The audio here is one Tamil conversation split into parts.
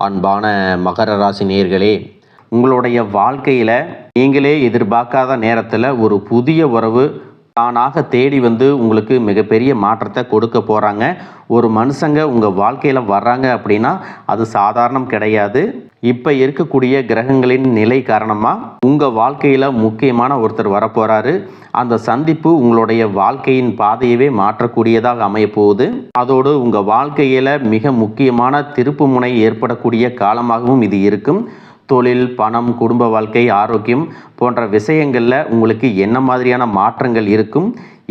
அன்பான மகர ராசி நேயர்களே, உங்களுடைய வாழ்க்கையில் நீங்களே எதிர்பார்க்காத நேரத்தில் ஒரு புதிய உறவு தானாக தேடி வந்து உங்களுக்கு மிகப்பெரிய மாற்றத்தை கொடுக்க போகிறாங்க. ஒரு மனுஷங்க உங்கள் வாழ்க்கையில் வர்றாங்க அப்படின்னா அது சாதாரணம் கிடையாது. இப்போ இருக்கக்கூடிய கிரகங்களின் நிலை காரணமாக உங்கள் வாழ்க்கையில் முக்கியமான ஒருத்தர் வரப்போகிறாரு. அந்த சந்திப்பு உங்களுடைய வாழ்க்கையின் பாதையவே மாற்றக்கூடியதாக அமையப்போகுது. அதோடு உங்கள் வாழ்க்கையில் மிக முக்கியமான திருப்பு முனை ஏற்படக்கூடிய காலமாகவும் இது இருக்கும். தொழில், பணம், குடும்ப வாழ்க்கை, ஆரோக்கியம் போன்ற விஷயங்களில் உங்களுக்கு என்ன மாதிரியான மாற்றங்கள் இருக்கும்,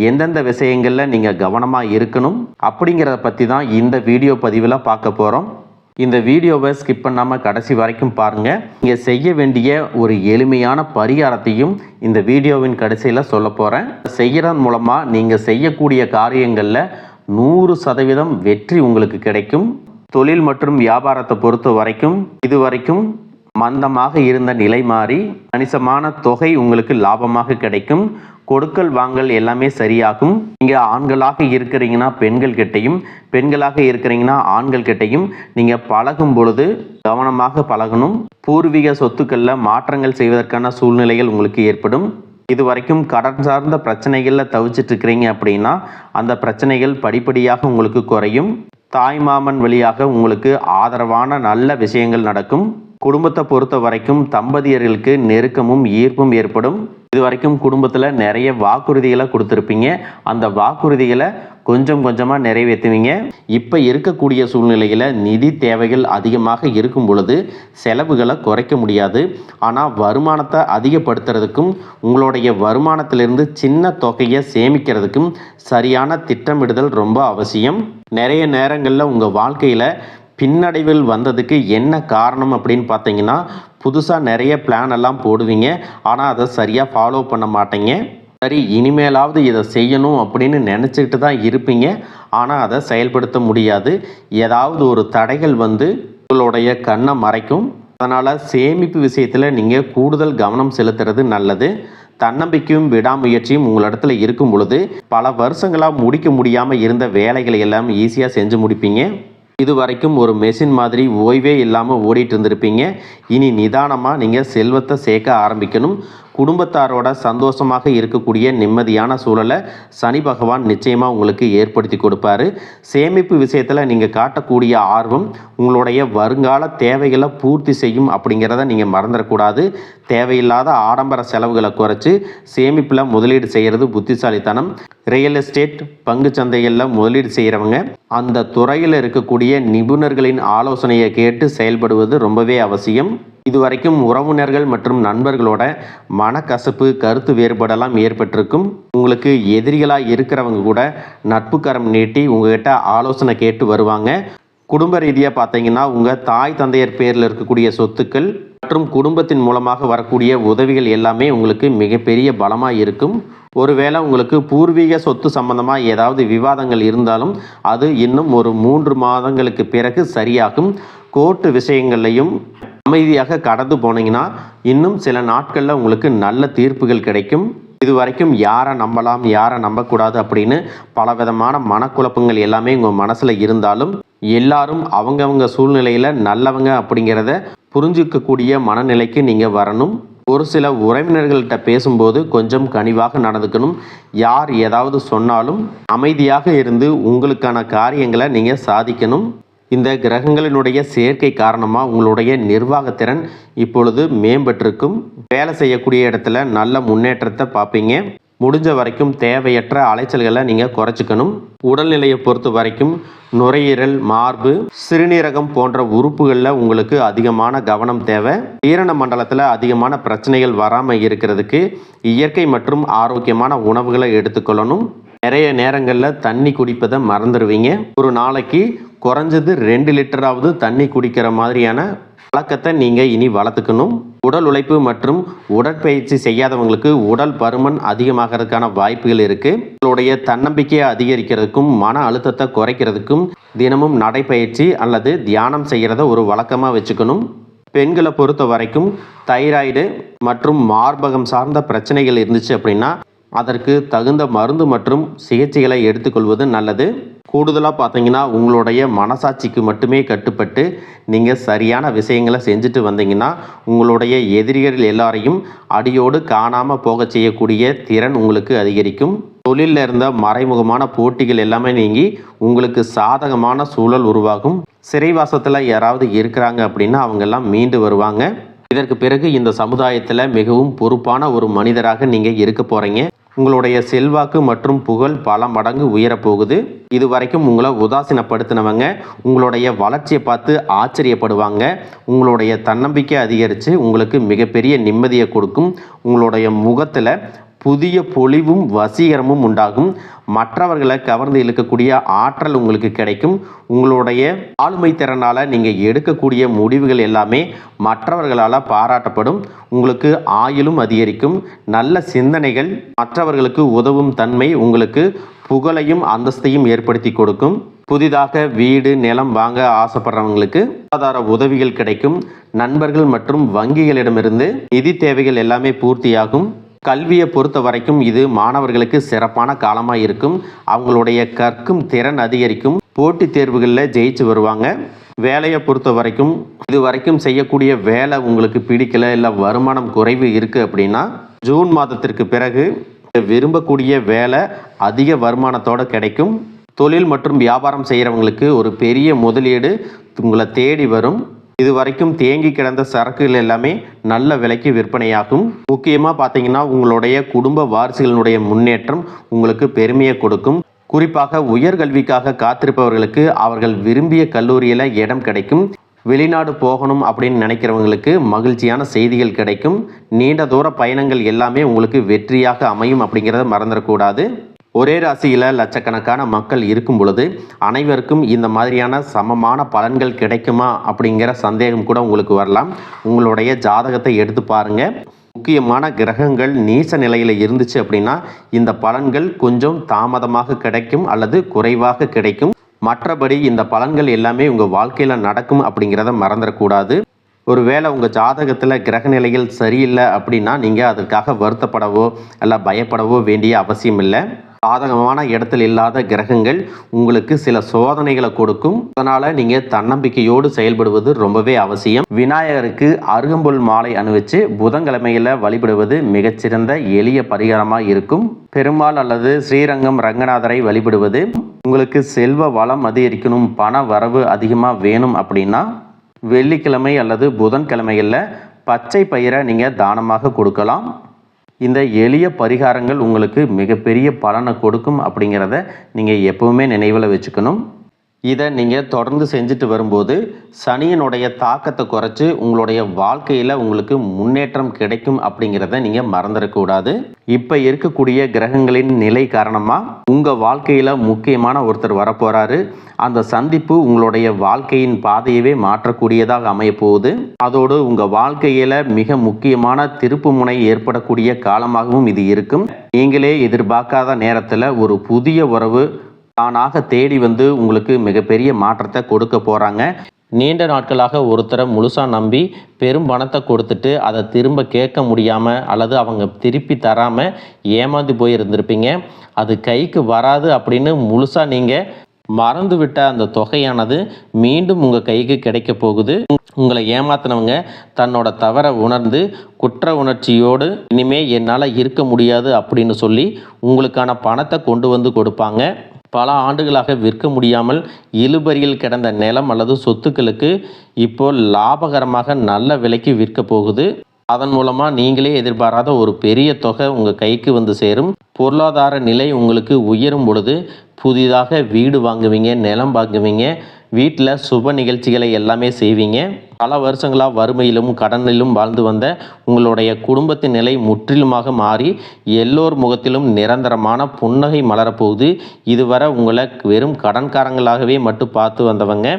எந்தெந்த விஷயங்களில் நீங்கள் கவனமாக இருக்கணும் அப்படிங்கிறத பற்றி தான் இந்த வீடியோ பதிவில் பார்க்க போகிறோம். இந்த வீடியோவை ஸ்கிப் பண்ணாமல் கடைசி வரைக்கும் பாருங்கள். நீங்கள் செய்ய வேண்டிய ஒரு எளிமையான பரிகாரத்தையும் இந்த வீடியோவின் கடைசியில் சொல்ல போகிறேன். செய்கிறதன் மூலமாக நீங்கள் செய்யக்கூடிய காரியங்களில் 100% வெற்றி உங்களுக்கு கிடைக்கும். தொழில் மற்றும் வியாபாரத்தை பொறுத்த வரைக்கும் இதுவரைக்கும் மந்தமாக இருந்த நிலை மாறி கணிசமான தொகை உங்களுக்கு லாபமாக கிடைக்கும். கொடுக்கல் வாங்கல் எல்லாமே சரியாகும். நீங்கள் ஆண்களாக இருக்கிறீங்கன்னா பெண்கள் கிட்டையும், பெண்களாக இருக்கிறீங்கன்னா ஆண்கள் கிட்டையும் நீங்கள் பழகும் பொழுது கவனமாக பழகணும். பூர்வீக சொத்துக்களில் மாற்றங்கள் செய்வதற்கான சூழ்நிலைகள் உங்களுக்கு ஏற்படும். இதுவரைக்கும் கடன் சார்ந்த பிரச்சனைகளில் தவிச்சிட்டு இருக்கிறீங்க அப்படின்னா அந்த பிரச்சனைகள் படிப்படியாக உங்களுக்கு குறையும். தாய்மாமன் வழியாக உங்களுக்கு ஆதரவான நல்ல விஷயங்கள் நடக்கும். குடும்பத்தை பொறுத்த வரைக்கும் தம்பதியர்களுக்கு நெருக்கமும் ஈர்ப்பும் ஏற்படும். இது வரைக்கும் குடும்பத்தில் நிறைய வாக்குறுதிகளை கொடுத்துருப்பீங்க. அந்த வாக்குறுதிகளை கொஞ்சம் கொஞ்சமாக நிறைவேற்றுவீங்க. இப்போ இருக்கக்கூடிய சூழ்நிலையில் நிதி தேவைகள் அதிகமாக இருக்கும் பொழுது செலவுகளை குறைக்க முடியாது. ஆனால் வருமானத்தை அதிகப்படுத்துறதுக்கும் உங்களுடைய வருமானத்திலிருந்து சின்ன தொகையை சேமிக்கிறதுக்கும் சரியான திட்டமிடுதல் ரொம்ப அவசியம். நிறைய நேரங்களில் உங்கள் வாழ்க்கையில் பின்னடைவில் வந்ததுக்கு என்ன காரணம் அப்படின்னு பார்த்தீங்கன்னா, புதுசாக நிறைய பிளான் எல்லாம் போடுவீங்க, ஆனால் அதை சரியாக ஃபாலோ பண்ண மாட்டீங்க. சரி, இனிமேலாவது இதை செய்யணும் அப்படின்னு நினச்சிக்கிட்டு தான் இருப்பீங்க, ஆனால் அதை செயல்படுத்த முடியாது. ஏதாவது ஒரு தடைகள் வந்து உங்களுடைய கண்ணை மறைக்கும். அதனால் சேமிப்பு விஷயத்தில் நீங்கள் கூடுதல் கவனம் செலுத்துறது நல்லது. தன்னம்பிக்கையும் விடாமுயற்சியும் உங்களிடத்துல இருக்கும் பொழுது பல வருஷங்களாக முடிக்க முடியாமல் இருந்த வேலைகளை எல்லாம் ஈஸியாக செஞ்சு முடிப்பீங்க. இது வரைக்கும் ஒரு மெஷின் மாதிரி ஓய்வே இல்லாமல் ஓடிட்டு இருந்திருப்பீங்க. இனி நிதானமாக நீங்கள் செல்வத்தை சேர்க்க ஆரம்பிக்கணும். குடும்பத்தாரோட சந்தோஷமாக இருக்கக்கூடிய நிம்மதியான சூழலை சனி பகவான் நிச்சயமாக உங்களுக்கு ஏற்படுத்தி கொடுப்பாரு. சேமிப்பு விஷயத்தில் நீங்கள் காட்டக்கூடிய ஆர்வம் உங்களுடைய வருங்கால தேவைகளை பூர்த்தி செய்யும் அப்படிங்கிறத நீங்கள் மறந்துடக்கூடாது. தேவையில்லாத ஆடம்பர செலவுகளை குறைச்சி சேமிப்பில் முதலீடு செய்கிறது புத்திசாலித்தனம். ரியல் எஸ்டேட், பங்கு சந்தைகளில் முதலீடு செய்கிறவங்க அந்த துறையில் இருக்கக்கூடிய நிபுணர்களின் ஆலோசனையை கேட்டு செயல்படுவது ரொம்பவே அவசியம். இதுவரைக்கும் உறவினர்கள் மற்றும் நண்பர்களோட மனக்கசப்பு, கருத்து வேறுபாடெல்லாம் ஏற்பட்டிருக்கும். உங்களுக்கு எதிரிகளாக இருக்கிறவங்க கூட நட்பு கரம் நீட்டி உங்ககிட்ட ஆலோசனை கேட்டு வருவாங்க. குடும்ப ரீதியாக பார்த்தீங்கன்னா உங்கள் தாய் தந்தையர் பேரில் இருக்கக்கூடிய சொத்துக்கள் மற்றும் குடும்பத்தின் மூலமாக வரக்கூடிய உதவிகள் எல்லாமே உங்களுக்கு மிகப்பெரிய பலமாக இருக்கும். ஒருவேளை உங்களுக்கு பூர்வீக சொத்து சம்பந்தமாக ஏதாவது விவாதங்கள் இருந்தாலும் அது இன்னும் ஒரு 3 மாதங்களுக்கு பிறகு சரியாகும். கோர்ட்டு விஷயங்கள்லையும் அமைதியாக கடந்து போனீங்கன்னா இன்னும் சில நாட்களில் உங்களுக்கு நல்ல தீர்ப்புகள் கிடைக்கும். இதுவரைக்கும் யாரை நம்பலாம், யாரை நம்பக்கூடாது அப்படின்னு பலவிதமான மனக்குழப்பங்கள் எல்லாமே உங்கள் மனசில் இருந்தாலும் எல்லாரும் அவங்கவங்க சூழ்நிலையில் நல்லவங்க அப்படிங்கிறத புரிஞ்சிக்கக்கூடிய மனநிலைக்கு நீங்கள் வரணும். ஒரு சில உறவினர்கள்ட்ட பேசும்போது கொஞ்சம் கனிவாக நடந்துக்கணும். யார் ஏதாவது சொன்னாலும் அமைதியாக இருந்து உங்களுக்கான காரியங்களை நீங்கள் சாதிக்கணும். இந்த கிரகங்களினுடைய சேர்க்கை காரணமாக உங்களுடைய நிர்வாகத்திறன் இப்பொழுது மேம்பட்டிருக்கும். வேலை செய்யக்கூடிய இடத்துல நல்ல முன்னேற்றத்தை பார்ப்பீங்க. முடிஞ்ச வரைக்கும் தேவையற்ற அலைச்சல்களை நீங்கள் குறைச்சிக்கணும். உடல்நிலையை பொறுத்த வரைக்கும் நுரையீரல், மார்பு, சிறுநீரகம் போன்ற உறுப்புகளில் உங்களுக்கு அதிகமான கவனம் தேவை. ஜீரண மண்டலத்தில் அதிகமான பிரச்சனைகள் வராமல் இருக்கிறதுக்கு இயற்கை மற்றும் ஆரோக்கியமான உணவுகளை எடுத்துக்கொள்ளணும். நிறைய நேரங்களில் தண்ணி குடிப்பதை மறந்துடுவீங்க. ஒரு நாளைக்கு குறைஞ்சது 2 லிட்டராவது தண்ணி குடிக்கிற மாதிரியான பழக்கத்தை நீங்கள் இனி வளர்த்துக்கணும். உடல் உழைப்பு மற்றும் உடற்பயிற்சி செய்யாதவங்களுக்கு உடல் பருமன் அதிகமாகிறதுக்கான வாய்ப்புகள் இருக்குது. உங்களுடைய தன்னம்பிக்கையை அதிகரிக்கிறதுக்கும் மன அழுத்தத்தை குறைக்கிறதுக்கும் தினமும் நடைப்பயிற்சி அல்லது தியானம் செய்கிறத ஒரு வழக்கமாக வச்சுக்கணும். பெண்களை பொறுத்த வரைக்கும் தைராய்டு மற்றும் மார்பகம் சார்ந்த பிரச்சனைகள் இருந்துச்சு அப்படின்னா அதற்கு தகுந்த மருந்து மற்றும் சிகிச்சைகளை எடுத்துக்கொள்வது நல்லது. கூடுதலாக பார்த்தீங்கன்னா உங்களுடைய மனசாட்சிக்கு மட்டுமே கட்டுப்பட்டு நீங்கள் சரியான விஷயங்களை செஞ்சுட்டு வந்தீங்கன்னா உங்களுடைய எதிரிகள் எல்லாரையும் அடியோடு காணாமல் போக செய்யக்கூடிய திறன் உங்களுக்கு அதிகரிக்கும். தொழிலில் இருந்த மறைமுகமான போட்டிகள் எல்லாமே நீங்கி உங்களுக்கு சாதகமான சூழல் உருவாகும். சிறைவாசத்தில் யாராவது இருக்கிறாங்க அப்படின்னா அவங்கெல்லாம் மீண்டு வருவாங்க. இதற்கு பிறகு இந்த சமுதாயத்தில் மிகவும் பொறுப்பான ஒரு மனிதராக நீங்கள் இருக்க போகிறீங்க. உங்களுடைய செல்வாக்கு மற்றும் புகழ் பல மடங்கு உயரப்போகுது. இது வரைக்கும் உங்களை உதாசீனப்படுத்தினவங்க உங்களுடைய வளர்ச்சியை பார்த்து ஆச்சரியப்படுவாங்க. உங்களுடைய தன்னம்பிக்கை அதிகரித்து உங்களுக்கு மிகப்பெரிய நிம்மதியை கொடுக்கும். உங்களுடைய முகத்தில் புதிய பொலிவும் வசீகரமும் உண்டாகும். மற்றவர்களை கவர்ந்து இழுக்கக்கூடிய ஆற்றல் உங்களுக்கு கிடைக்கும். உங்களுடைய ஆளுமை திறனால் நீங்கள் எடுக்கக்கூடிய முடிவுகள் எல்லாமே மற்றவர்களால் பாராட்டப்படும். உங்களுக்கு ஆயுளும் அதிகரிக்கும். நல்ல சிந்தனைகள், மற்றவர்களுக்கு உதவும் தன்மை உங்களுக்கு புகழையும் அந்தஸ்தையும் ஏற்படுத்தி கொடுக்கும். புதிதாக வீடு நிலம் வாங்க ஆசைப்படுறவங்களுக்கு பொருளாதார உதவிகள் கிடைக்கும். நண்பர்கள் மற்றும் வங்கிகளிடமிருந்து நிதி தேவைகள் எல்லாமே பூர்த்தியாகும். கல்வியை பொறுத்த வரைக்கும் இது மாணவர்களுக்கு சிறப்பான காலமாக இருக்கும். அவங்களுடைய கற்கும் திறன் அதிகரிக்கும். போட்டித் தேர்வுகளில் ஜெயிச்சு வருவாங்க. வேலையை பொறுத்த வரைக்கும் இது வரைக்கும் செய்யக்கூடிய வேலை உங்களுக்கு பிடிக்கல, இல்லை வருமானம் குறைவு இருக்குது அப்படின்னா ஜூன் மாதத்திற்கு பிறகு விரும்பக்கூடிய வேலை அதிக வருமானத்தோடு கிடைக்கும். தொழில் மற்றும் வியாபாரம் செய்கிறவங்களுக்கு ஒரு பெரிய முதலீடு உங்களை தேடி வரும். இது வரைக்கும் தேங்கி கிடந்த சரக்குகள் எல்லாமே நல்ல விலைக்கு விற்பனையாகும். முக்கியமாக பார்த்தீங்கன்னா உங்களுடைய குடும்ப வாரிசுகளினுடைய முன்னேற்றம் உங்களுக்கு பெருமையை கொடுக்கும். குறிப்பாக உயர்கல்விக்காக காத்திருப்பவர்களுக்கு அவர்கள் விரும்பிய கல்லூரியில் இடம் கிடைக்கும். வெளிநாடு போகணும் அப்படின்னு நினைக்கிறவங்களுக்கு மகிழ்ச்சியான செய்திகள் கிடைக்கும். நீண்ட தூர பயணங்கள் எல்லாமே உங்களுக்கு வெற்றியாக அமையும் அப்படிங்கிறத மறந்துடக்கூடாது. ஒரே ராசியில் லட்சக்கணக்கான மக்கள் இருக்கும் பொழுது அனைவருக்கும் இந்த மாதிரியான சமமான பலன்கள் கிடைக்குமா அப்படிங்கிற சந்தேகம் கூட உங்களுக்கு வரலாம். உங்களுடைய ஜாதகத்தை எடுத்து பாருங்கள். முக்கியமான கிரகங்கள் நீச நிலையில் இருந்துச்சு அப்படின்னா இந்த பலன்கள் கொஞ்சம் தாமதமாக கிடைக்கும் அல்லது குறைவாக கிடைக்கும். மற்றபடி இந்த பலன்கள் எல்லாமே உங்கள் வாழ்க்கையில் நடக்கும் அப்படிங்கிறத மறந்துடக்கூடாது. ஒருவேளை உங்கள் ஜாதகத்தில் கிரக நிலைகள் சரியில்லை அப்படின்னா நீங்கள் அதற்காக வருத்தப்படவோ இல்லை பயப்படவோ வேண்டிய அவசியம் இல்லை. சாதகமான இடத்தில் இல்லாத கிரகங்கள் உங்களுக்கு சில சோதனைகளை கொடுக்கும். அதனால் நீங்கள் தன்னம்பிக்கையோடு செயல்படுவது ரொம்பவே அவசியம். விநாயகருக்கு அருகம்புல் மாலை அணிவிச்சு புதன்கிழமையில் வழிபடுவது மிகச்சிறந்த எளிய பரிகாரமாக இருக்கும். பெருமாள் அல்லது ஸ்ரீரங்கம் ரங்கநாதரை வழிபடுவது. உங்களுக்கு செல்வ வளம் அதிகரிக்கணும், பண வரவு அதிகமாக வேணும் அப்படின்னா வெள்ளிக்கிழமை அல்லது புதன்கிழமைகளில் பச்சை பயிரை நீங்கள் தானமாக கொடுக்கலாம். இந்த எளிய பரிகாரங்கள் உங்களுக்கு மிகப்பெரிய பலனை கொடுக்கும் அப்படிங்கிறத நீங்கள் எப்பவுமே நினைவில் வச்சுக்கணும். இதை நீங்கள் தொடர்ந்து செஞ்சுட்டு வரும்போது சனியினுடைய தாக்கத்தை குறைச்சி உங்களுடைய வாழ்க்கையில் உங்களுக்கு முன்னேற்றம் கிடைக்கும் அப்படிங்கிறத நீங்கள் மறந்துடக்கூடாது. இப்போ இருக்கக்கூடிய கிரகங்களின் நிலை காரணமாக உங்கள் வாழ்க்கையில் முக்கியமான ஒருத்தர் வரப்போகிறாரு. அந்த சந்திப்பு உங்களுடைய வாழ்க்கையின் பாதையவே மாற்றக்கூடியதாக அமையப்போகுது. அதோடு உங்கள் வாழ்க்கையில் மிக முக்கியமான திருப்பு முனை ஏற்படக்கூடிய காலமாகவும் இது இருக்கும். நீங்களே எதிர்பார்க்காத நேரத்தில் ஒரு புதிய உறவு தானாக தேடி வந்து உங்களுக்கு மிகப்பெரிய மாற்றத்தை கொடுக்க போகிறாங்க. நீண்ட நாட்களாக ஒருத்தரை முழுசாக நம்பி பெரும் பணத்தை கொடுத்துட்டு அதை திரும்ப கேட்க முடியாமல் அல்லது அவங்க திருப்பி தராமல் ஏமாந்து போய் இருந்திருப்பீங்க. அது கைக்கு வராது அப்படின்னு முழுசாக நீங்கள் மறந்து விட்ட அந்த தொகையானது மீண்டும் உங்கள் கைக்கு கிடைக்க போகுது. உங்களை ஏமாத்தினவங்க தன்னோட தவறை உணர்ந்து குற்ற உணர்ச்சியோடு இனிமே என்னால் இருக்க முடியாது அப்படின்னு சொல்லி உங்களுக்கான பணத்தை கொண்டு வந்து கொடுப்பாங்க. பல ஆண்டுகளாக விற்க முடியாமல் இழுபறியில் கிடந்த நிலம் அல்லது சொத்துக்களுக்கு இப்போ லாபகரமாக நல்ல விலைக்கு விற்க போகுது. அதன் மூலமாக நீங்களே எதிர்பாராத ஒரு பெரிய தொகை உங்கள் கைக்கு வந்து சேரும். பொருளாதார நிலை உங்களுக்கு உயரும் பொழுது புதிதாக வீடு வாங்குவீங்க, நிலம் வாங்குவீங்க, வீட்டில் சுப நிகழ்ச்சிகளை எல்லாமே செய்வீங்க. பல வருஷங்களாக வறுமையிலும் கடனிலும் வாழ்ந்து வந்த உங்களுடைய குடும்பத்தின் நிலை முற்றிலுமாக மாறி எல்லோர் முகத்திலும் நிரந்தரமான புன்னகை மலரப்போகுது. இதுவரை உங்களை வெறும் கடன்காரங்களாகவே மட்டும் பார்த்து வந்தவங்க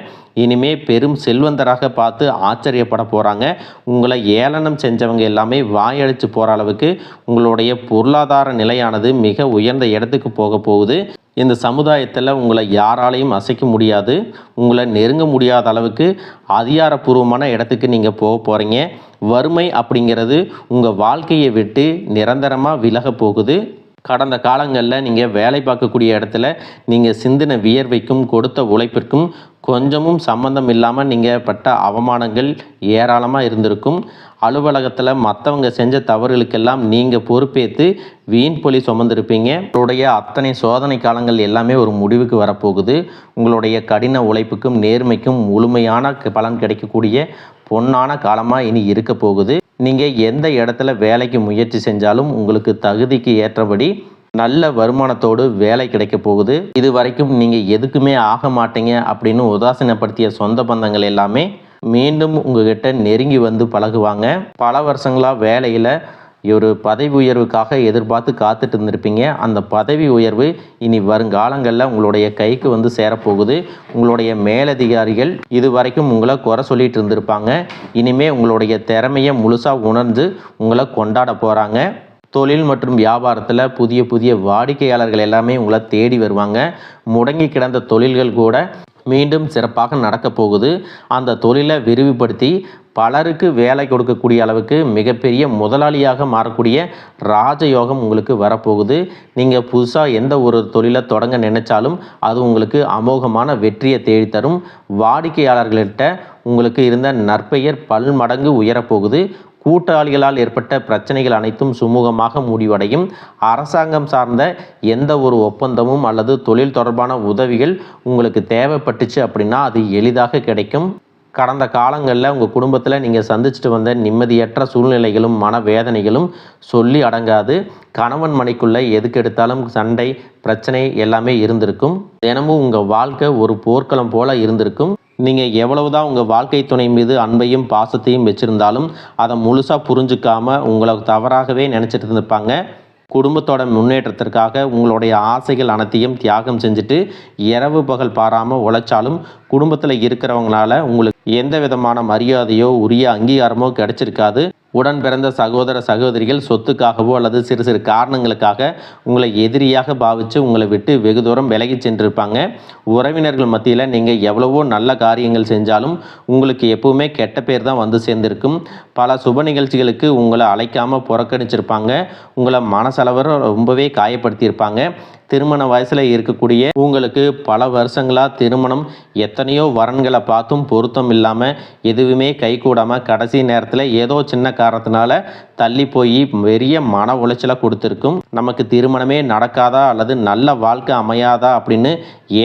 இனிமே பெரும் செல்வந்தராக பார்த்து ஆச்சரியப்பட போகிறாங்க. உங்களை ஏளனம் செஞ்சவங்க எல்லாமே வாயடிச்சு போகிற அளவுக்கு உங்களுடைய பொருளாதார நிலையானது மிக உயர்ந்த இடத்துக்கு போக போகுது. இந்த சமுதாயத்தில் உங்களை யாராலையும் அசைக்க முடியாது. உங்களை நெருங்க முடியாத அளவுக்கு அதிகாரப்பூர்வமான இடத்துக்கு நீங்கள் போக போகிறீங்க. வறுமை அப்படிங்கிறது உங்கள் வாழ்க்கையை விட்டு நிரந்தரமாக விலக போகுது. கடந்த காலங்களில் நீங்கள் வேலை பார்க்கக்கூடிய இடத்துல நீங்கள் சிந்தின வியர்வைக்கும் கொடுத்த உழைப்பிற்கும் கொஞ்சமும் சம்பந்தம் இல்லாமல் நீங்கள் பட்ட அவமானங்கள் ஏராளமாக இருந்திருக்கும். அலுவலகத்தில் மற்றவங்க செஞ்ச தவறுகளுக்கெல்லாம் நீங்கள் பொறுப்பேற்று வீண் பழி சுமந்திருப்பீங்க. உங்களுடைய அத்தனை சோதனை காலங்கள் எல்லாமே ஒரு முடிவுக்கு வரப்போகுது. உங்களுடைய கடின உழைப்புக்கும் நேர்மைக்கும் முழுமையான பலன் கிடைக்கக்கூடிய பொன்னான காலமாக இனி இருக்க போகுது. நீங்கள் எந்த இடத்துல வேலைக்கு முயற்சி செஞ்சாலும் உங்களுக்கு தகுதிக்கு ஏற்றபடி நல்ல வருமானத்தோடு வேலை கிடைக்க போகுது. இது வரைக்கும் நீங்கள் எதுக்குமே ஆக மாட்டீங்க அப்படின்னு உதாசீனப்படுத்திய சொந்த பந்தங்கள் எல்லாமே மீண்டும் உங்ககிட்ட நெருங்கி வந்து பழகுவாங்க. பல வருஷங்களாக வேலையில் ஒரு பதவி உயர்வுக்காக எதிர்பார்த்து காத்துட்டு இருந்திருப்பீங்க. அந்த பதவி உயர்வு இனி வருங்காலங்களில் உங்களுடைய கைக்கு வந்து சேரப்போகுது. உங்களுடைய மேலதிகாரிகள் இது வரைக்கும் உங்களை குறை சொல்லிட்டு இருந்திருப்பாங்க. இனிமேல் உங்களுடைய திறமையை முழுசாக உணர்ந்து உங்களை கொண்டாட போகிறாங்க. தொழில் மற்றும் வியாபாரத்தில் புதிய புதிய வாடிக்கையாளர்கள் எல்லாமே உங்களை தேடி வருவாங்க. முடங்கி கிடந்த தொழில்கள் கூட மீண்டும் சிறப்பாக நடக்க போகுது. அந்த தொழிலை விரிவுபடுத்தி பலருக்கு வேலை கொடுக்கக்கூடிய அளவுக்கு மிகப்பெரிய முதலாளியாக மாறக்கூடிய ராஜயோகம் உங்களுக்கு வரப்போகுது. நீங்கள் புதுசாக எந்த ஒரு தொழிலை தொடங்க நினைச்சாலும் அது உங்களுக்கு அமோகமான வெற்றியை தேடித்தரும். வாடிக்கையாளர்கள்கிட்ட உங்களுக்கு இருந்த நற்பெயர் பல்மடங்கு உயரப்போகுது. கூட்டாளிகளால் ஏற்பட்ட பிரச்சனைகள் அனைத்தும் சுமூகமாக முடிவடையும். அரசாங்கம் சார்ந்த எந்த ஒரு ஒப்பந்தமும் அல்லது தொழில் தொடர்பான உதவிகள் உங்களுக்கு தேவைப்பட்டுச்சு அப்படின்னா அது எளிதாக கிடைக்கும். கடந்த காலங்களில் உங்கள் குடும்பத்தில் நீங்கள் சந்திச்சுட்டு வந்த நிம்மதியற்ற சூழ்நிலைகளும் மனவேதனைகளும் சொல்லி அடங்காது. கணவன் மனைக்குள்ளே எதுக்கு எடுத்தாலும் சண்டை பிரச்சனை எல்லாமே இருந்திருக்கும். தினமும் உங்கள் வாழ்க்கை ஒரு போர்க்களம் போல இருந்திருக்கும். நீங்கள் எவ்வளவுதான் உங்கள் வாழ்க்கை துணை மீது அன்பையும் பாசத்தையும் வச்சுருந்தாலும் அதை முழுசாக புரிஞ்சுக்காமல் உங்களை தவறாகவே நினச்சிட்டு இருந்திருப்பாங்க. குடும்பத்தோட முன்னேற்றத்திற்காக உங்களுடைய ஆசைகள் அனைத்தையும் தியாகம் செஞ்சுட்டு இரவு பகல் பாராமல் உழைச்சாலும் குடும்பத்தில் இருக்கிறவங்களால உங்களுக்கு எந்த விதமான மரியாதையோ உரிய அங்கீகாரமோ கிடைச்சிருக்காது. உடன் பிறந்த சகோதர சகோதரிகள் சொத்துக்காகவோ அல்லது சிறு சிறு காரணங்களுக்காக உங்களை எதிரியாக பாவித்து உங்களை விட்டு வெகு தூரம் விலகி சென்றிருப்பாங்க. உறவினர்கள் மத்தியில் நீங்கள் எவ்வளவோ நல்ல காரியங்கள் செஞ்சாலும் உங்களுக்கு எப்பவுமே கெட்ட பேர் தான் வந்து சேர்ந்திருக்கும். பல சுப நிகழ்ச்சிகளுக்கு உங்களை அழைக்காமல் புறக்கணிச்சிருப்பாங்க. உங்களை மனசளவில் ரொம்பவே காயப்படுத்தியிருப்பாங்க. திருமண வயசில் இருக்கக்கூடிய உங்களுக்கு பல வருஷங்களாக திருமணம் எத்தனையோ வரன்களை பார்த்தும் பொருத்தம் இல்லாமல் எதுவுமே கைகூடாமல் கடைசி நேரத்தில் ஏதோ சின்ன காரணத்தினால தள்ளி போய் பெரிய மன உளைச்சலை கொடுத்துருக்கும். நமக்கு திருமணமே நடக்காதா அல்லது நல்ல வாழ்க்கை அமையாதா அப்படின்னு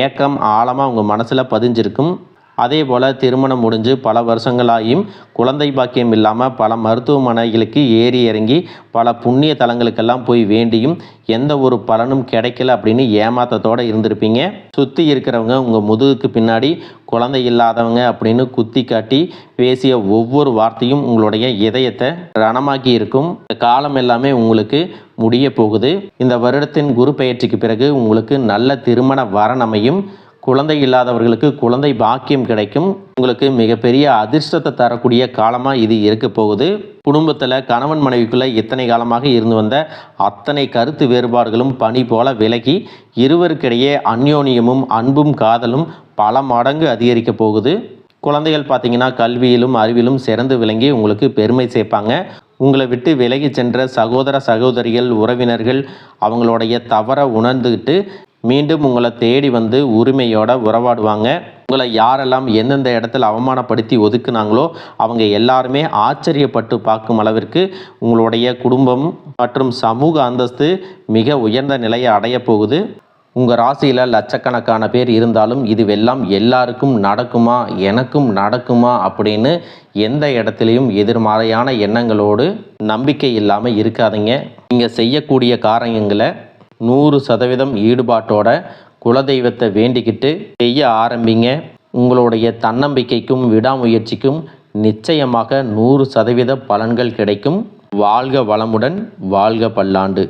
ஏக்கம் ஆழமாக உங்கள் மனசில் பதிஞ்சிருக்கும். அதே போல் திருமணம் முடிஞ்சு பல வருஷங்களாகியும் குழந்தை பாக்கியம் இல்லாமல் பல மருத்துவமனைகளுக்கு ஏறி இறங்கி பல புண்ணிய தலங்களுக்கெல்லாம் போய் வேண்டியும் எந்த ஒரு பலனும் கிடைக்கல அப்படின்னு ஏமாத்தத்தோடு இருந்திருப்பீங்க. சுற்றி இருக்கிறவங்க உங்கள் முதுகுக்கு பின்னாடி குழந்தை இல்லாதவங்க அப்படின்னு குத்தி காட்டி பேசிய ஒவ்வொரு வார்த்தையும் உங்களுடைய இதயத்தை ரணமாக்கி இருக்கும். இந்த காலம் எல்லாமே உங்களுக்கு முடிய போகுது. இந்த வருடத்தின் குரு பெயர்ச்சிக்கு பிறகு உங்களுக்கு நல்ல திருமண வரன் அமையும். குழந்தை இல்லாதவர்களுக்கு குழந்தை பாக்கியம் கிடைக்கும். உங்களுக்கு மிகப்பெரிய அதிர்ஷ்டத்தை தரக்கூடிய காலமாக இது இருக்க போகுது. குடும்பத்தில் கணவன் மனைவிக்குள்ளே இத்தனை காலமாக இருந்து வந்த அத்தனை கருத்து வேறுபாடுகளும் பனி போல விலகி இருவருக்கிடையே அந்யோன்யமும் அன்பும் காதலும் பல மடங்கு அதிகரிக்க போகுது. குழந்தைகள் பார்த்தீங்கன்னா கல்வியிலும் அறிவிலும் சிறந்து விளங்கி உங்களுக்கு பெருமை சேர்ப்பாங்க. உங்களை விட்டு விலகி சென்ற சகோதர சகோதரிகள் உறவினர்கள் அவங்களுடைய தவறை உணர்ந்துக்கிட்டு மீண்டும் உங்களை தேடி வந்து உரிமையோட உறவாடுவாங்க. உங்களை யாரெல்லாம் எந்தெந்த இடத்துல அவமானப்படுத்தி ஒதுக்குனாங்களோ அவங்க எல்லாருமே ஆச்சரியப்பட்டு பார்க்கும் அளவிற்கு உங்களுடைய குடும்பம் மற்றும் சமூக அந்தஸ்து மிக உயர்ந்த நிலையை அடைய போகுது. உங்கள் ராசியில் லட்சக்கணக்கான பேர் இருந்தாலும் இதுவெல்லாம் எல்லாருக்கும் நடக்குமா எனக்கும் நடக்குமா அப்படின்னு எந்த இடத்துலையும் எதிர்மறையான எண்ணங்களோடு நம்பிக்கை இல்லாமல் இருக்காதீங்க. நீங்கள் செய்யக்கூடிய காரியங்களை 100% ஈடுபாட்டோட குலதெய்வத்தை வேண்டிக்கிட்டு செய்ய ஆரம்பிங்க. உங்களுடைய தன்னம்பிக்கைக்கும் விடாமுயற்சிக்கும் நிச்சயமாக 100% பலன்கள் கிடைக்கும். வாழ்க வளமுடன், வாழ்க பல்லாண்டு.